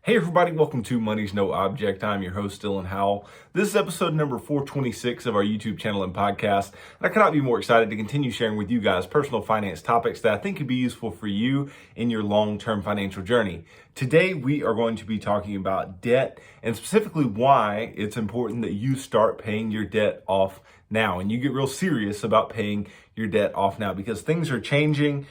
Hey everybody, welcome to Money's No Object. I'm your host, Dylan Howell. This is episode number 426 of our YouTube channel and podcast. And I cannot be more excited to continue sharing with you guys personal finance topics that I think could be useful for you in your long-term financial journey. Today, we are going to be talking about debt and specifically why it's important that you start paying your debt off now and you get real serious about paying your debt off now because things are changing.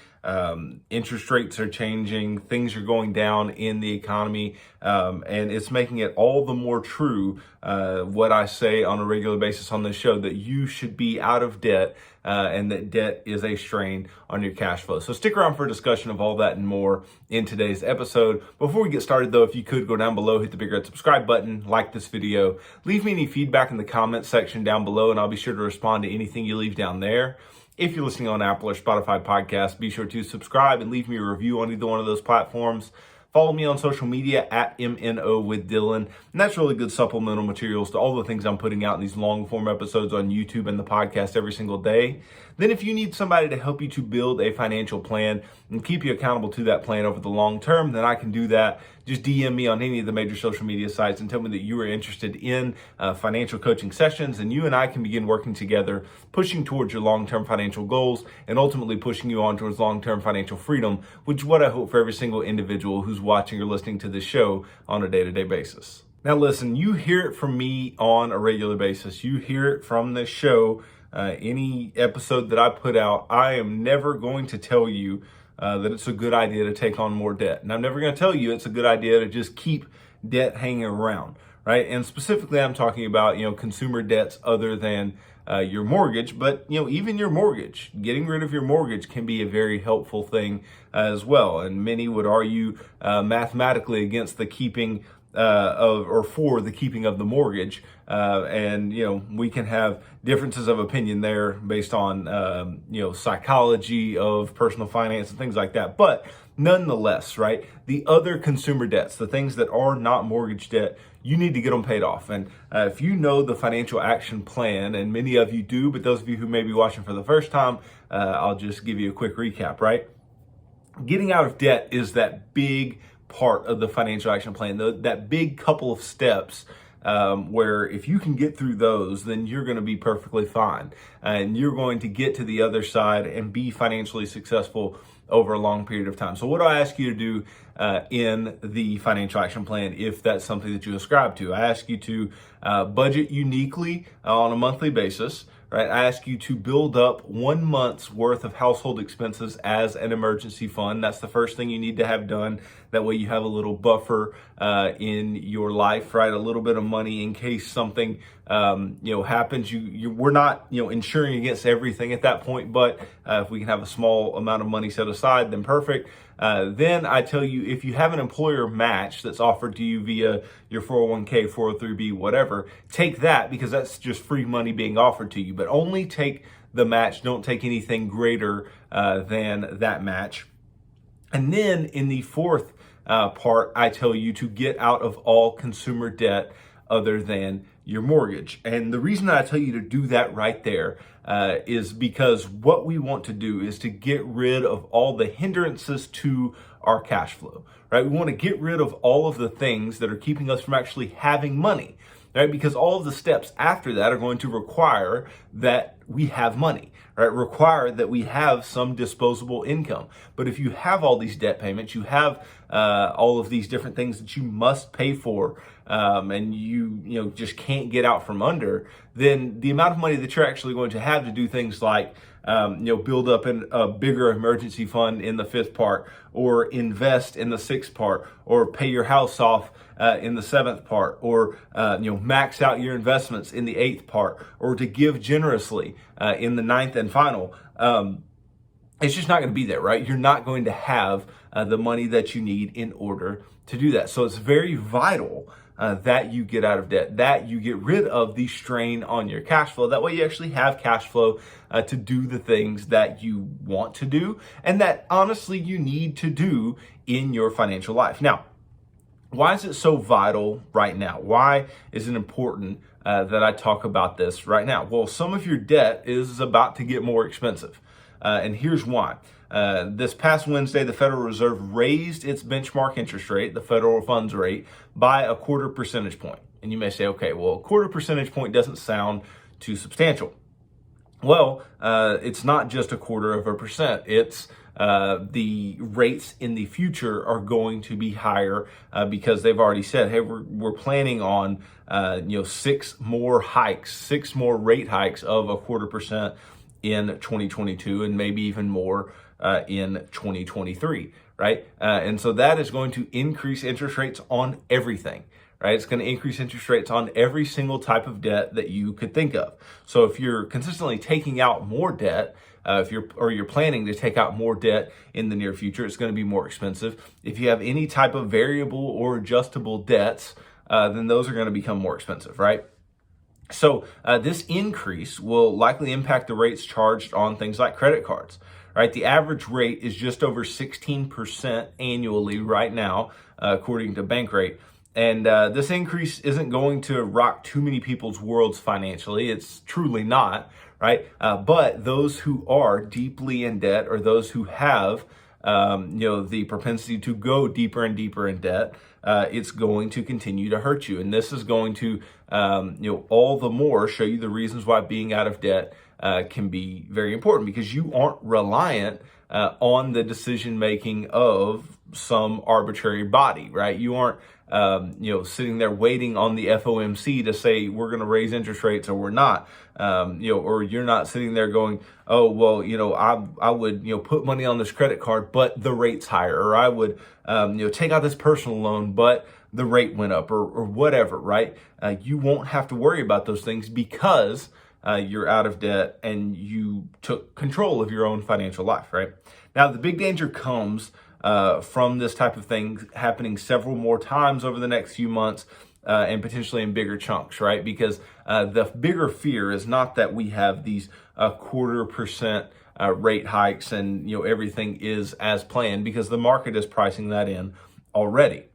Interest rates are changing, things are going down in the economy, and it's making it all the more true what I say on a regular basis on this show, that you should be out of debt and that debt is a strain on your cash flow. So stick around for a discussion of all that and more in today's episode. Before we get started though, if you could go down below, hit the big red subscribe button, like this video, leave me any feedback in the comments section down below, and I'll be sure to respond to anything you leave down there. If you're listening on Apple or Spotify podcasts, be sure to subscribe and leave me a review on either one of those platforms. Follow me on social media at MNO with Dylan. And that's really good supplemental materials to all the things I'm putting out in these long form episodes on YouTube and the podcast every single day. Then if you need somebody to help you to build a financial plan and keep you accountable to that plan over the long term, then I can do that. Just DM me on any of the major social media sites and tell me that you are interested in financial coaching sessions, and you and I can begin working together, pushing towards your long-term financial goals and ultimately pushing you on towards long-term financial freedom, which is what I hope for every single individual who's watching or listening to this show on a day-to-day basis. Now listen, you hear it from me on a regular basis. You hear it from this show. Any episode that I put out, I am never going to tell you that it's a good idea to take on more debt. And I'm never going to tell you it's a good idea to just keep debt hanging around, right? And specifically, I'm talking about, consumer debts other than your mortgage, but, even your mortgage. Getting rid of your mortgage can be a very helpful thing as well. And many would argue mathematically against the keeping for the keeping of the mortgage. And we can have differences of opinion there based on, psychology of personal finance and things like that. But nonetheless, right, the other consumer debts, the things that are not mortgage debt, you need to get them paid off. And if you know the financial action plan, and many of you do, but those of you who may be watching for the first time, I'll just give you a quick recap, right? Getting out of debt is that big part of the financial action plan, that big couple of steps where if you can get through those, then you're going to be perfectly fine. And you're going to get to the other side and be financially successful over a long period of time. So what do I ask you to do in the financial action plan if that's something that you ascribe to? I ask you to budget uniquely on a monthly basis. Right, I ask you to build up 1 month's worth of household expenses as an emergency fund. That's the first thing you need to have done. That way you have a little buffer in your life, right? A little bit of money in case something happens. We're not insuring against everything at that point, but if we can have a small amount of money set aside, then perfect. Then I tell you, if you have an employer match that's offered to you via your 401k, 403b, whatever, take that because that's just free money being offered to you. But only take the match. Don't take anything greater than that match. And then in the fourth part, I tell you to get out of all consumer debt other than your mortgage. And the reason that I tell you to do that right there is because what we want to do is to get rid of all the hindrances to our cash flow, right? We want to get rid of all of the things that are keeping us from actually having money, right? Because all of the steps after that are going to require that we have money, right? Require that we have some disposable income. But if you have all these debt payments, you have all of these different things that you must pay for, and you just can't get out from under, then the amount of money that you're actually going to have to do things like build up a bigger emergency fund in the fifth part, or invest in the sixth part, or pay your house off in the seventh part, or max out your investments in the eighth part, or to give generously in the ninth and final. It's just not going to be there, right? You're not going to have the money that you need in order to do that. So it's very vital that you get out of debt, that you get rid of the strain on your cash flow. That way you actually have cash flow to do the things that you want to do and that honestly you need to do in your financial life. Now, why is it so vital right now? Why is it important that I talk about this right now? Well, some of your debt is about to get more expensive. And here's why. This past Wednesday, the Federal Reserve raised its benchmark interest rate, the federal funds rate, by a quarter percentage point. And you may say, okay, well, a quarter percentage point doesn't sound too substantial. Well, it's not just a quarter of a percent. It's the rates in the future are going to be higher because they've already said, hey, we're planning on 6 more rate hikes of a quarter percent in 2022, and maybe even more in 2023, right? And so that is going to increase interest rates on everything. Right? It's going to increase interest rates on every single type of debt that you could think of. So if you're consistently taking out more debt, if you're planning to take out more debt in the near future, it's going to be more expensive. If you have any type of variable or adjustable debts, then those are going to become more expensive, right? So this increase will likely impact the rates charged on things like credit cards, right? The average rate is just over 16% annually right now, according to Bankrate. And this increase isn't going to rock too many people's worlds financially. It's truly not, right? But those who are deeply in debt, or those who have, the propensity to go deeper and deeper in debt, it's going to continue to hurt you. And this is going to, all the more show you the reasons why being out of debt can be very important, because you aren't reliant on the decision making of some arbitrary body, right? You aren't sitting there waiting on the FOMC to say we're going to raise interest rates or we're not, or you're not sitting there going, oh, well, I would, put money on this credit card, but the rate's higher, or I would, take out this personal loan, but the rate went up, or whatever, right? You won't have to worry about those things because you're out of debt and you took control of your own financial life, right? Now, the big danger comes from this type of thing happening several more times over the next few months, and potentially in bigger chunks, right? Because the bigger fear is not that we have these quarter percent rate hikes and everything is as planned, because the market is pricing that in already.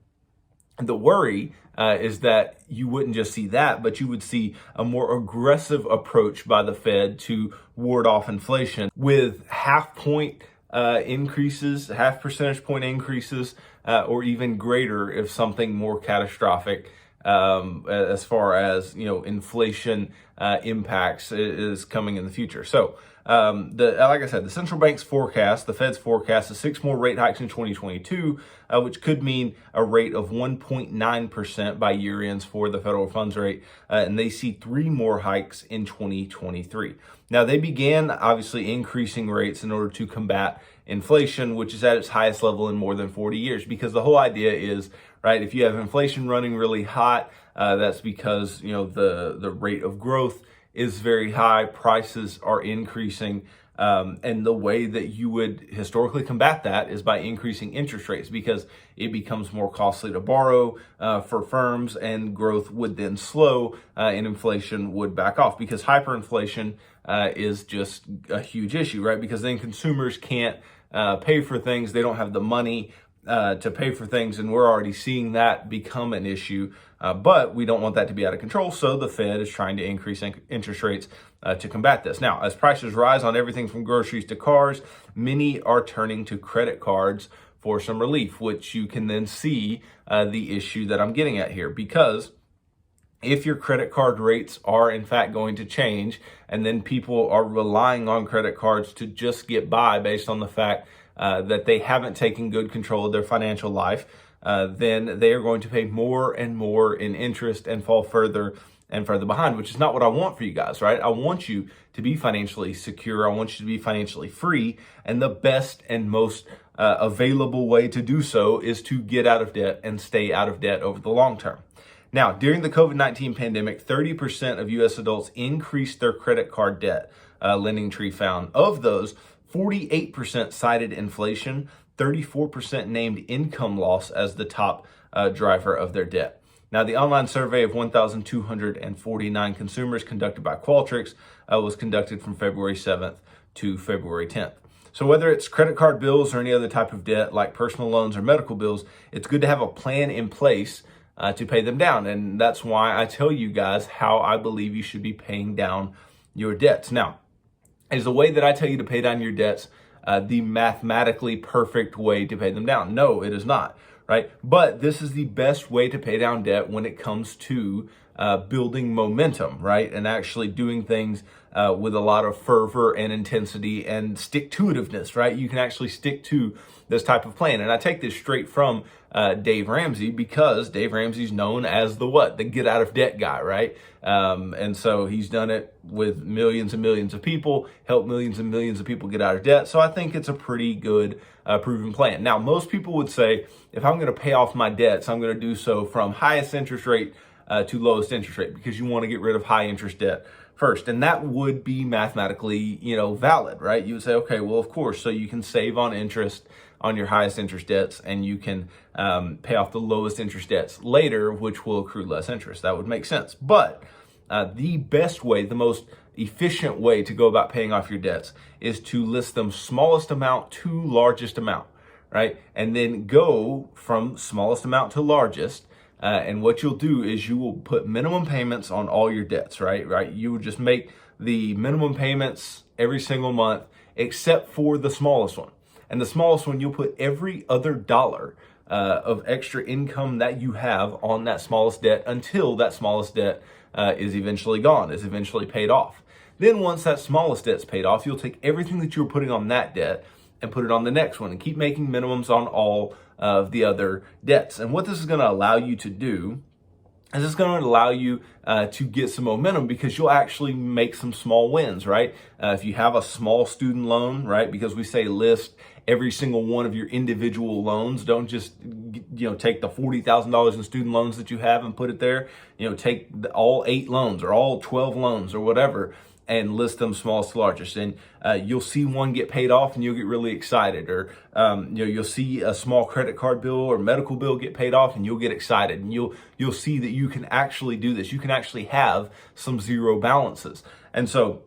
The worry is that you wouldn't just see that, but you would see a more aggressive approach by the Fed to ward off inflation with half percentage point increases, or even greater if something more catastrophic as far as inflation impacts is coming in the future. So like I said, the central bank's forecast, the Fed's forecast, is 6 more rate hikes in 2022, which could mean a rate of 1.9% by year ends for the federal funds rate, and they see 3 more hikes in 2023. Now, they began obviously increasing rates in order to combat inflation, which is at its highest level in more than 40 years, because the whole idea is, right, if you have inflation running really hot, that's because the rate of growth is very high, prices are increasing, and the way that you would historically combat that is by increasing interest rates, because it becomes more costly to borrow for firms, and growth would then slow, and inflation would back off, because hyperinflation is just a huge issue, right? Because then consumers can't pay for things, they don't have the money to pay for things, and we're already seeing that become an issue, but we don't want that to be out of control, so the Fed is trying to increase interest rates to combat this. Now, as prices rise on everything from groceries to cars, many are turning to credit cards for some relief, which you can then see the issue that I'm getting at here, because if your credit card rates are in fact going to change, and then people are relying on credit cards to just get by based on the fact that they haven't taken good control of their financial life, then they are going to pay more and more in interest and fall further and further behind, which is not what I want for you guys, right? I want you to be financially secure. I want you to be financially free. And the best and most available way to do so is to get out of debt and stay out of debt over the long term. Now, during the COVID-19 pandemic, 30% of U.S. adults increased their credit card debt, LendingTree found. Of those, 48% cited inflation, 34% named income loss as the top driver of their debt. Now, the online survey of 1,249 consumers conducted by Qualtrics was conducted from February 7th to February 10th. So whether it's credit card bills or any other type of debt like personal loans or medical bills, it's good to have a plan in place to pay them down. And that's why I tell you guys how I believe you should be paying down your debts. Now, Is the way that I tell you to pay down your debts the mathematically perfect way to pay them down? No, it is not, right? But this is the best way to pay down debt when it comes to building momentum, right? And actually doing things with a lot of fervor and intensity and stick-to-itiveness, right? You can actually stick to this type of plan. And I take this straight from Dave Ramsey, because Dave Ramsey's known as the what? The get out of debt guy, right? And so he's done it with millions and millions of people, helped millions and millions of people get out of debt. So I think it's a pretty good proven plan. Now, most people would say, if I'm going to pay off my debts, I'm going to do so from highest interest rate to lowest interest rate, because you want to get rid of high interest debt first. And that would be mathematically, valid, right? You would say, okay, well, of course, so you can save on interest on your highest interest debts, and you can pay off the lowest interest debts later, which will accrue less interest. That would make sense. But the best way, the most efficient way to go about paying off your debts is to list them smallest amount to largest amount, right? And then go from smallest amount to largest. And what you'll do is you will put minimum payments on all your debts, right? You will just make the minimum payments every single month, except for the smallest one. And the smallest one, you'll put every other dollar of extra income that you have on that smallest debt until that smallest debt is eventually gone, is eventually paid off. Then once that smallest debt's paid off, you'll take everything that you were putting on that debt and put it on the next one, and keep making minimums on all of the other debts. And what this is going to allow you to do is it's going to allow you to get some momentum, because you'll actually make some small wins, right? If you have a small student loan, right? Because we say list every single one of your individual loans. Don't just, take the $40,000 in student loans that you have and put it there. Take all 8 loans or all 12 loans or whatever, and list them smallest to largest. And you'll see one get paid off and you'll get really excited. Or you'll see a small credit card bill or medical bill get paid off and you'll get excited. And you'll see that you can actually do this. You can actually have some zero balances. And so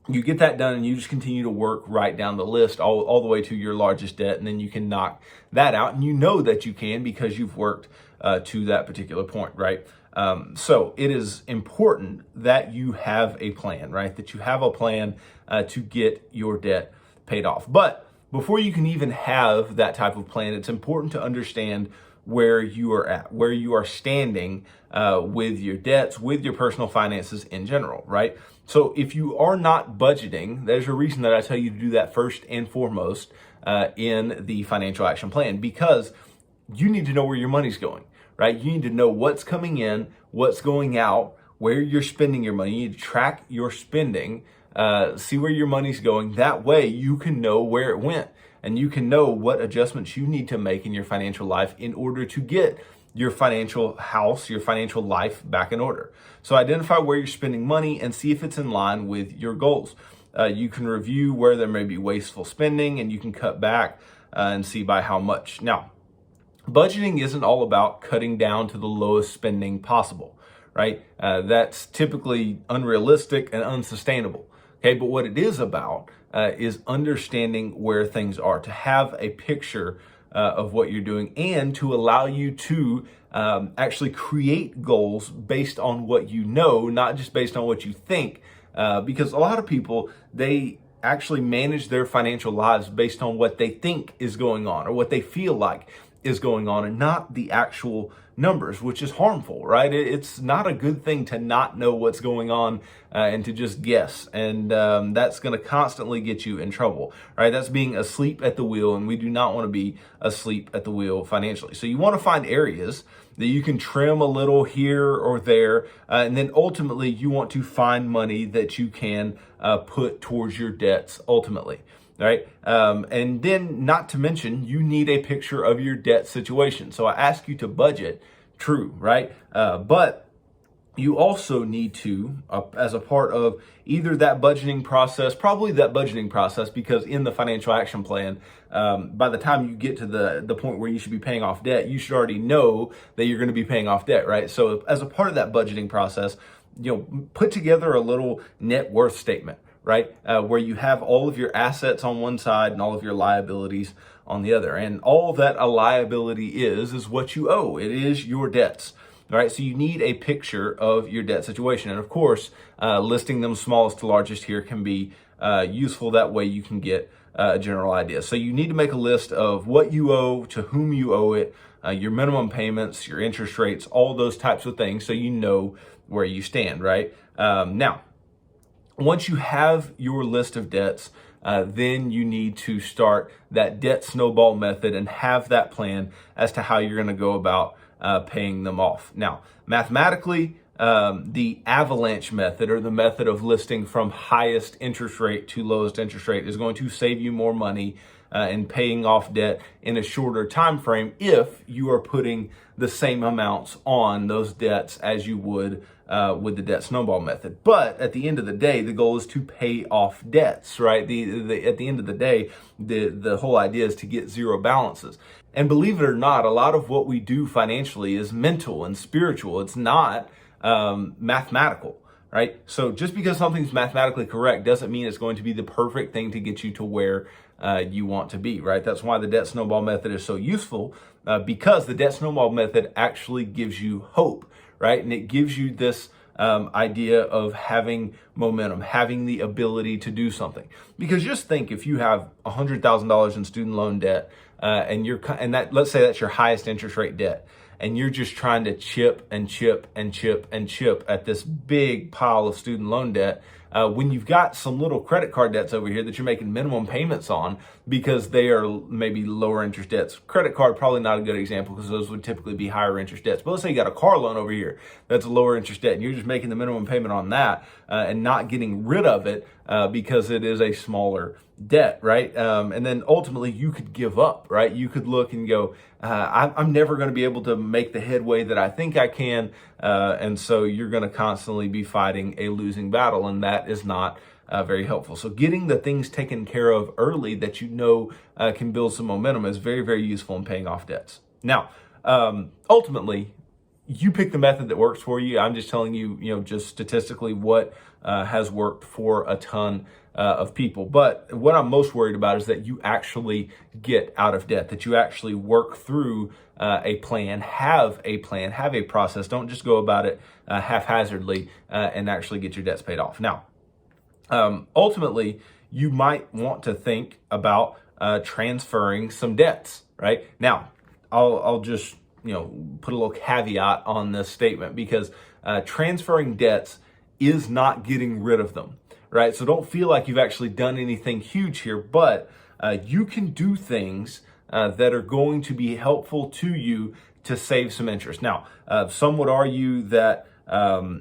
you get that done, and you just continue to work right down the list all the way to your largest debt, and then you can knock that out. And you know that you can, because you've worked to that particular point, right? So it is important that you have a plan, right? That you have a plan to get your debt paid off. But before you can even have that type of plan, it's important to understand where you are at, where you are standing with your debts, with your personal finances in general, right? So if you are not budgeting, there's a reason that I tell you to do that first and foremost in the financial action plan, because you need to know where your money's going, right? You need to know what's coming in, what's going out, where you're spending your money. You need to track your spending, see where your money's going. That way you can know where it went, and you can know what adjustments you need to make in your financial life in order to get your financial house, your financial life back in order. So identify where you're spending money and see if it's in line with your goals. You can review where there may be wasteful spending, and you can cut back and see by how much. Now, budgeting isn't all about cutting down to the lowest spending possible, right? That's typically unrealistic and unsustainable. Okay, but what it is about is understanding where things are, to have a picture of what you're doing, and to allow you to actually create goals based on what you know, not just based on what you think. Because a lot of people, they actually manage their financial lives based on what they think is going on or what they feel like is going on, and not the actual numbers, which is harmful, right? It's not a good thing to not know what's going on and to just guess. And that's going to constantly get you in trouble, right? That's being asleep at the wheel, and we do not want to be asleep at the wheel financially. So you want to find areas that you can trim a little here or there, and then ultimately you want to find money that you can put towards your debts ultimately. Right. And then, not to mention, you need a picture of your debt situation. So I ask you to budget, true, right? But you also need to, as a part of either that budgeting process, probably that budgeting process, because in the financial action plan, by the time you get to the point where you should be paying off debt, you should already know that you're going to be paying off debt, right? So as a part of that budgeting process, put together a little net worth statement, right? Where you have all of your assets on one side and all of your liabilities on the other. And all that a liability is what you owe. It is your debts, right? So you need a picture of your debt situation. And of course, listing them smallest to largest here can be useful. That way you can get a general idea. So you need to make a list of what you owe, to whom you owe it, your minimum payments, your interest rates, all those types of things, so you know where you stand, right? Now, once you have your list of debts, then you need to start that debt snowball method and have that plan as to how you're going to go about paying them off. Now, mathematically, the avalanche method, or the method of listing from highest interest rate to lowest interest rate, is going to save you more money and paying off debt in a shorter time frame if you are putting the same amounts on those debts as you would with the debt snowball method. But at the end of the day, the goal is to pay off debts, right? At the end of the day, the whole idea is to get zero balances. And believe it or not, a lot of what we do financially is mental and spiritual. It's not mathematical. Right? So just because something's mathematically correct doesn't mean it's going to be the perfect thing to get you to where you want to be, right? That's why the debt snowball method is so useful, because the debt snowball method actually gives you hope, right? And it gives you this idea of having momentum, having the ability to do something. Because just think, if you have $100,000 in student loan debt, and let's say that's your highest interest rate debt, and you're just trying to chip and chip and chip and chip at this big pile of student loan debt, when you've got some little credit card debts over here that you're making minimum payments on because they are maybe lower interest debts. Credit card, probably not a good example because those would typically be higher interest debts. But let's say you got a car loan over here that's a lower interest debt, and you're just making the minimum payment on that and not getting rid of it because it is a smaller debt, right? And then ultimately you could give up, right? You could look and go, I'm never going to be able to make the headway that I think I can. And so you're going to constantly be fighting a losing battle, and that is not very helpful. So getting the things taken care of early that you know can build some momentum is very, very useful in paying off debts. Now, ultimately, you pick the method that works for you. I'm just telling you, just statistically what has worked for a ton of people. But what I'm most worried about is that you actually get out of debt, that you actually work through a plan, have a process. Don't just go about it haphazardly and actually get your debts paid off. Now, ultimately, you might want to think about transferring some debts, right? Now, I'll just put a little caveat on this statement, because transferring debts is not getting rid of them, right? So don't feel like you've actually done anything huge here, but you can do things that are going to be helpful to you to save some interest. Now, some would argue that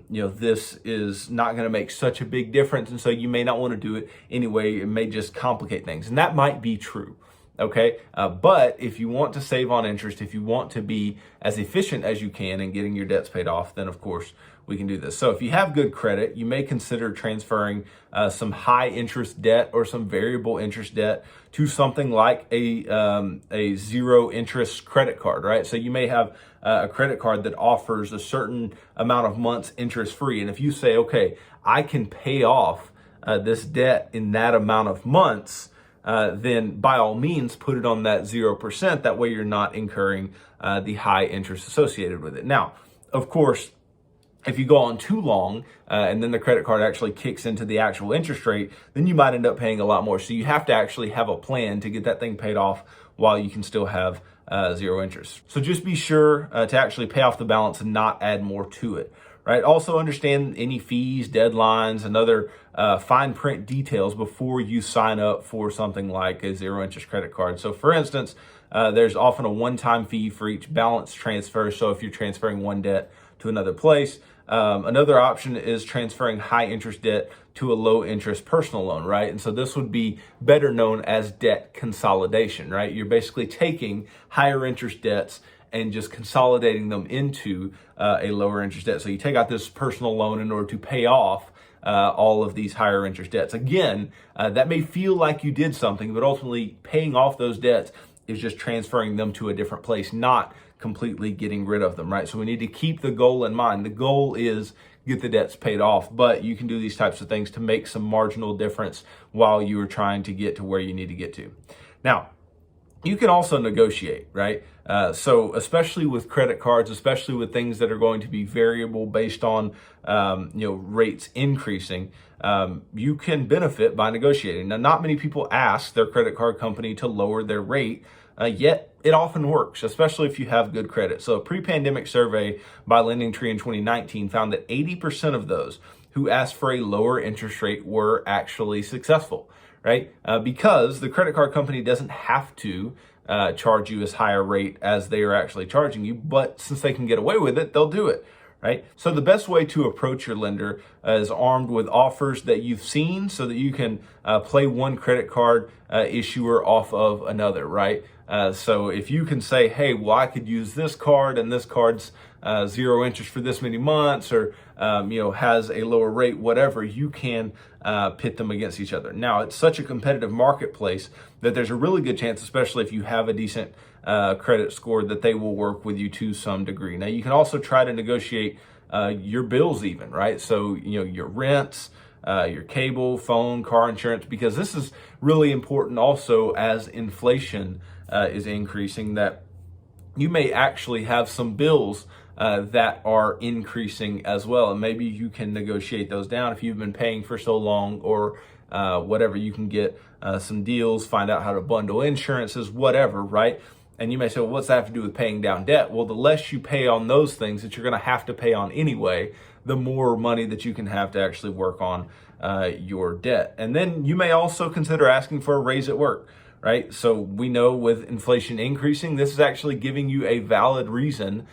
this is not going to make such a big difference, and so you may not want to do it anyway. It may just complicate things, and that might be true. Okay, but if you want to save on interest, if you want to be as efficient as you can in getting your debts paid off, then of course we can do this. So if you have good credit, you may consider transferring some high interest debt or some variable interest debt to something like a zero interest credit card, right? So you may have a credit card that offers a certain amount of months interest free. And if you say, okay, I can pay off this debt in that amount of months, then by all means put it on that 0%. That way you're not incurring the high interest associated with it. Now, of course, if you go on too long and then the credit card actually kicks into the actual interest rate, then you might end up paying a lot more. So you have to actually have a plan to get that thing paid off while you can still have zero interest. So just be sure to actually pay off the balance and not add more to it. Right. Also understand any fees, deadlines, and other fine print details before you sign up for something like a zero interest credit card. So for instance, there's often a one-time fee for each balance transfer. So if you're transferring one debt to another place, another option is transferring high interest debt to a low interest personal loan, right? And so this would be better known as debt consolidation, right? You're basically taking higher interest debts and just consolidating them into a lower interest debt. So you take out this personal loan in order to pay off all of these higher interest debts. Again, that may feel like you did something, but ultimately paying off those debts is just transferring them to a different place, not completely getting rid of them, right? So we need to keep the goal in mind. The goal is get the debts paid off, but you can do these types of things to make some marginal difference while you are trying to get to where you need to get to. Now, you can also negotiate, right? So especially with credit cards, especially with things that are going to be variable based on rates increasing, you can benefit by negotiating. Now, not many people ask their credit card company to lower their rate, yet it often works, especially if you have good credit. So a pre-pandemic survey by LendingTree in 2019 found that 80% of those who asked for a lower interest rate were actually successful, right? Because the credit card company doesn't have to charge you as high a rate as they are actually charging you, but since they can get away with it, they'll do it, right? So the best way to approach your lender is armed with offers that you've seen so that you can play one credit card issuer off of another, right? So if you can say, hey, well, I could use this card and this card's zero interest for this many months, or has a lower rate, whatever, you can pit them against each other. Now, it's such a competitive marketplace that there's a really good chance, especially if you have a decent credit score, that they will work with you to some degree. Now, you can also try to negotiate your bills even, right? So, your rents, your cable, phone, car insurance, because this is really important also as inflation is increasing, that you may actually have some bills that are increasing as well. And maybe you can negotiate those down if you've been paying for so long, or whatever. You can get some deals, find out how to bundle insurances, whatever, right? And you may say, well, what's that have to do with paying down debt? Well, the less you pay on those things that you're going to have to pay on anyway, the more money that you can have to actually work on your debt. And then you may also consider asking for a raise at work, right? So we know with inflation increasing, this is actually giving you a valid reason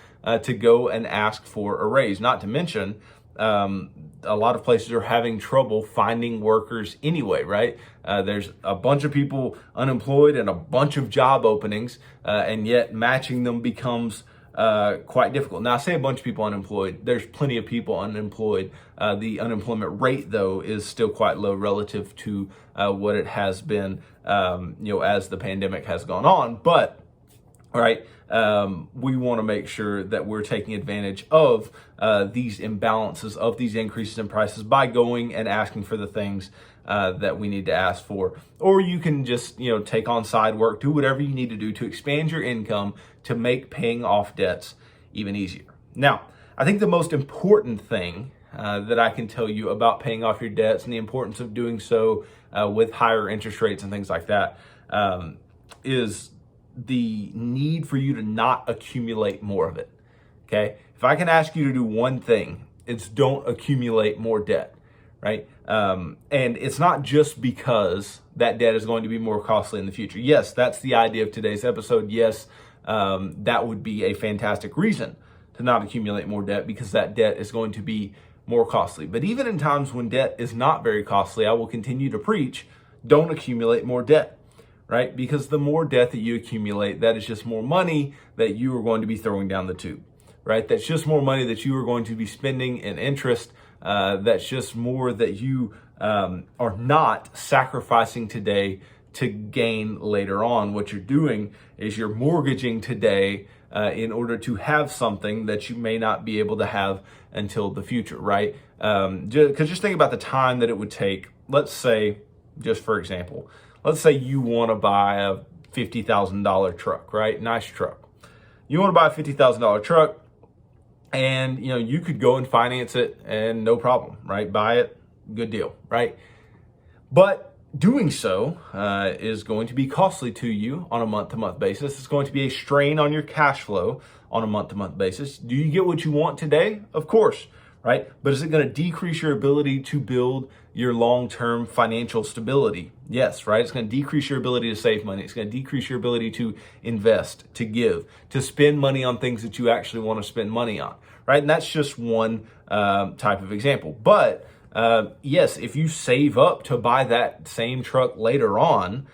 to go and ask for a raise. Not to mention, a lot of places are having trouble finding workers anyway, right? There's a bunch of people unemployed and a bunch of job openings, and yet matching them becomes quite difficult. Now, I say a bunch of people unemployed. There's plenty of people unemployed. The unemployment rate, though, is still quite low relative to what it has been, as the pandemic has gone on. But, right, we want to make sure that we're taking advantage of these imbalances, of these increases in prices, by going and asking for the things that we need to ask for. Or you can just, take on side work, do whatever you need to do to expand your income to make paying off debts even easier. Now, I think the most important thing that I can tell you about paying off your debts, and the importance of doing so with higher interest rates and things like that, is the need for you to not accumulate more of it. Okay. If I can ask you to do one thing, it's don't accumulate more debt, right? And it's not just because that debt is going to be more costly in the future. Yes, that's the idea of today's episode. Yes, that would be a fantastic reason to not accumulate more debt, because that debt is going to be more costly. But even in times when debt is not very costly, I will continue to preach, don't accumulate more debt. Right? Because the more debt that you accumulate, that is just more money that you are going to be throwing down the tube, right? That's just more money that you are going to be spending in interest. That's just more that you are not sacrificing today to gain later on. What you're doing is you're mortgaging today in order to have something that you may not be able to have until the future, right? Because just think about the time that it would take. Let's say, just for example, let's say you want to buy a $50,000 truck, right? Nice truck. You want to buy a $50,000 truck, and you could go and finance it and no problem, right? Buy it, good deal, right? But doing so is going to be costly to you on a month-to-month basis. It's going to be a strain on your cash flow on a month-to-month basis. Do you get what you want today? Of course, right? But is it going to decrease your ability to build your long-term financial stability? Yes, right? It's going to decrease your ability to save money. It's going to decrease your ability to invest, to give, to spend money on things that you actually want to spend money on, right? And that's just one type of example. But yes, if you save up to buy that same truck later on,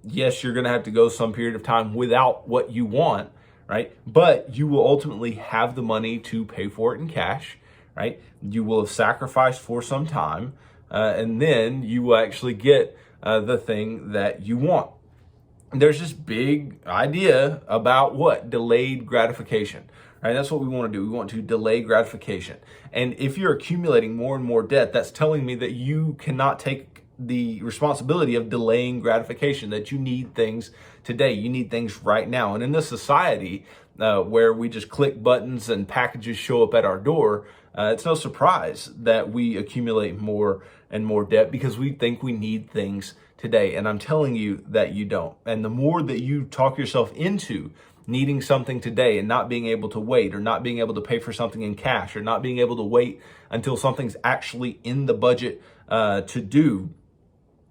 yes, you're going to have to go some period of time without what you want, right? But you will ultimately have the money to pay for it in cash, right? You will have sacrificed for some time, and then you will actually get the thing that you want. There's this big idea about what? Delayed gratification, right? That's what we want to do. We want to delay gratification. And if you're accumulating more and more debt, that's telling me that you cannot take the responsibility of delaying gratification, that you need things today. You need things right now. And in this society where we just click buttons and packages show up at our door, it's no surprise that we accumulate more and more debt because we think we need things today. And I'm telling you that you don't. And the more that you talk yourself into needing something today and not being able to wait, or not being able to pay for something in cash, or not being able to wait until something's actually in the budget to do,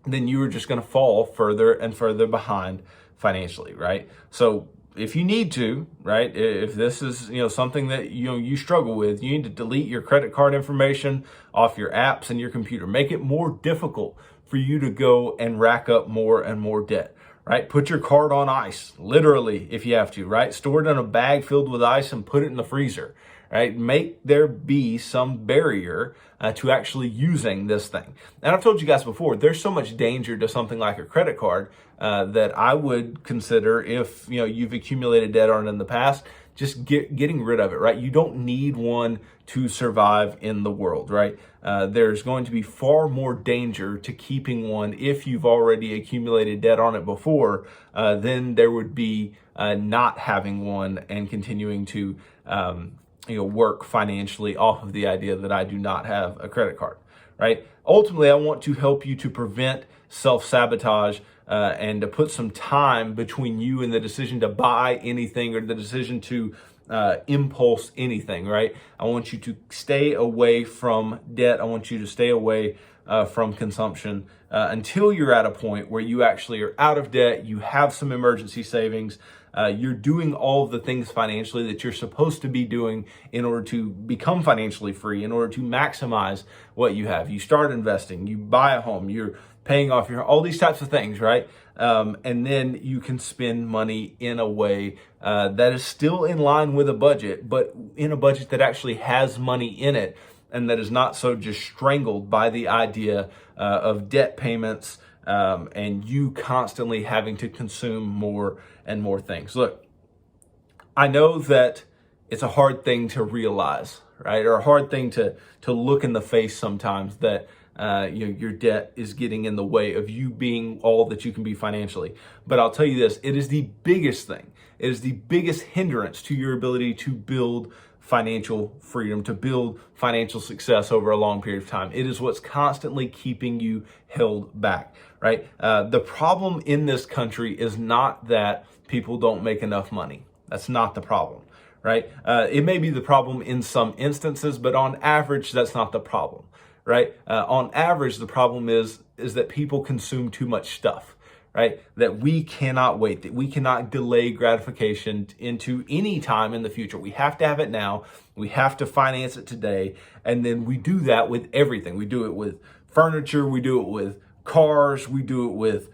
then you are just going to fall further and further behind financially, right? So if you need to, right, if this is, something that, you struggle with, you need to delete your credit card information off your apps and your computer. Make it more difficult for you to go and rack up more and more debt, right? Put your card on ice, literally, if you have to, right? Store it in a bag filled with ice and put it in the freezer, right? Make there be some barrier to actually using this thing. And I've told you guys before, there's so much danger to something like a credit card that I would consider, if you've accumulated debt on it in the past, just getting rid of it, right? You don't need one to survive in the world, right? There's going to be far more danger to keeping one if you've already accumulated debt on it before than there would be not having one and continuing to work financially off of the idea that I do not have a credit card, right? Ultimately, I want to help you to prevent self-sabotage and to put some time between you and the decision to buy anything or the decision to impulse anything, right? I want you to stay away from debt. I want you to stay away from consumption until you're at a point where you actually are out of debt, you have some emergency savings, you're doing all of the things financially that you're supposed to be doing in order to become financially free, in order to maximize what you have. You start investing, you buy a home, you're paying off all these types of things, right? And then you can spend money in a way that is still in line with a budget, but in a budget that actually has money in it and that is not so just strangled by the idea of debt payments and you constantly having to consume more and more things. Look, I know that it's a hard thing to realize, right? Or a hard thing to look in the face sometimes, that your debt is getting in the way of you being all that you can be financially. But I'll tell you this, it is the biggest thing. It is the biggest hindrance to your ability to build financial freedom, to build financial success over a long period of time. It is what's constantly keeping you held back, right? The problem in this country is not that people don't make enough money. That's not the problem, right? It may be the problem in some instances, but on average, that's not the problem, right? On average, the problem is that people consume too much stuff, right? That we cannot wait, that we cannot delay gratification into any time in the future. We have to have it now. We have to finance it today. And then we do that with everything. We do it with furniture. We do it with cars. We do it with,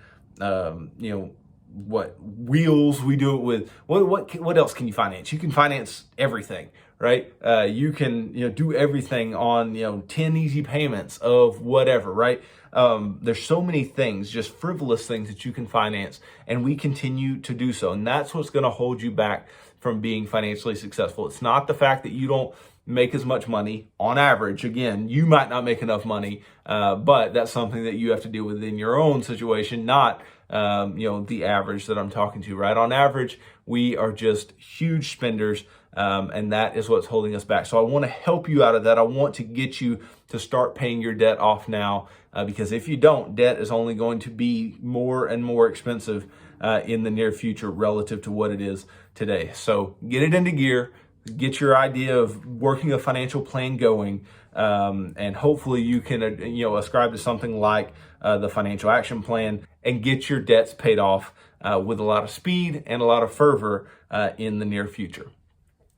wheels. We do it with, what else can you finance? You can finance everything, right? You can, do everything on, 10 easy payments of whatever, right? There's so many things, just frivolous things that you can finance, and we continue to do so. And that's what's going to hold you back from being financially successful. It's not the fact that you don't make as much money on average. Again, you might not make enough money, but that's something that you have to deal with in your own situation, not the average that I'm talking to, right? On average, we are just huge spenders, and that is what's holding us back. So I want to help you out of that. I want to get you to start paying your debt off now, because if you don't, debt is only going to be more and more expensive in the near future relative to what it is today. So get it into gear, get your idea of working a financial plan going, and hopefully you can ascribe to something like the financial action plan and get your debts paid off with a lot of speed and a lot of fervor in the near future.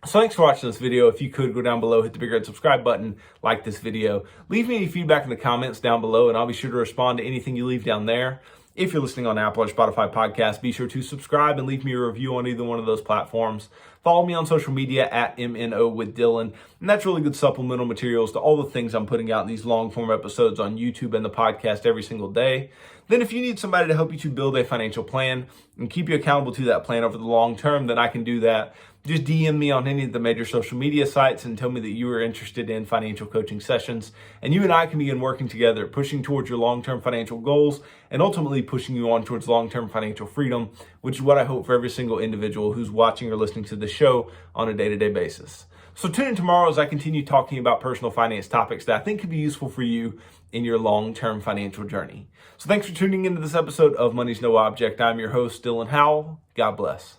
So thanks for watching this video. If you could go down below, hit the big red subscribe button, like this video, leave me any feedback in the comments down below, and I'll be sure to respond to anything you leave down there. If you're listening on Apple or Spotify podcast, be sure to subscribe and leave me a review on either one of those platforms. Follow me on social media at MNO with Dylan. And that's really good supplemental materials to all the things I'm putting out in these long form episodes on YouTube and the podcast every single day. Then if you need somebody to help you to build a financial plan and keep you accountable to that plan over the long term, then I can do that. just DM me on any of the major social media sites and tell me that you are interested in financial coaching sessions. And you and I can begin working together, pushing towards your long-term financial goals and ultimately pushing you on towards long-term financial freedom, which is what I hope for every single individual who's watching or listening to the show on a day-to-day basis. So tune in tomorrow as I continue talking about personal finance topics that I think could be useful for you in your long-term financial journey. So thanks for tuning into this episode of Money's No Object. I'm your host, Dylan Howell. God bless.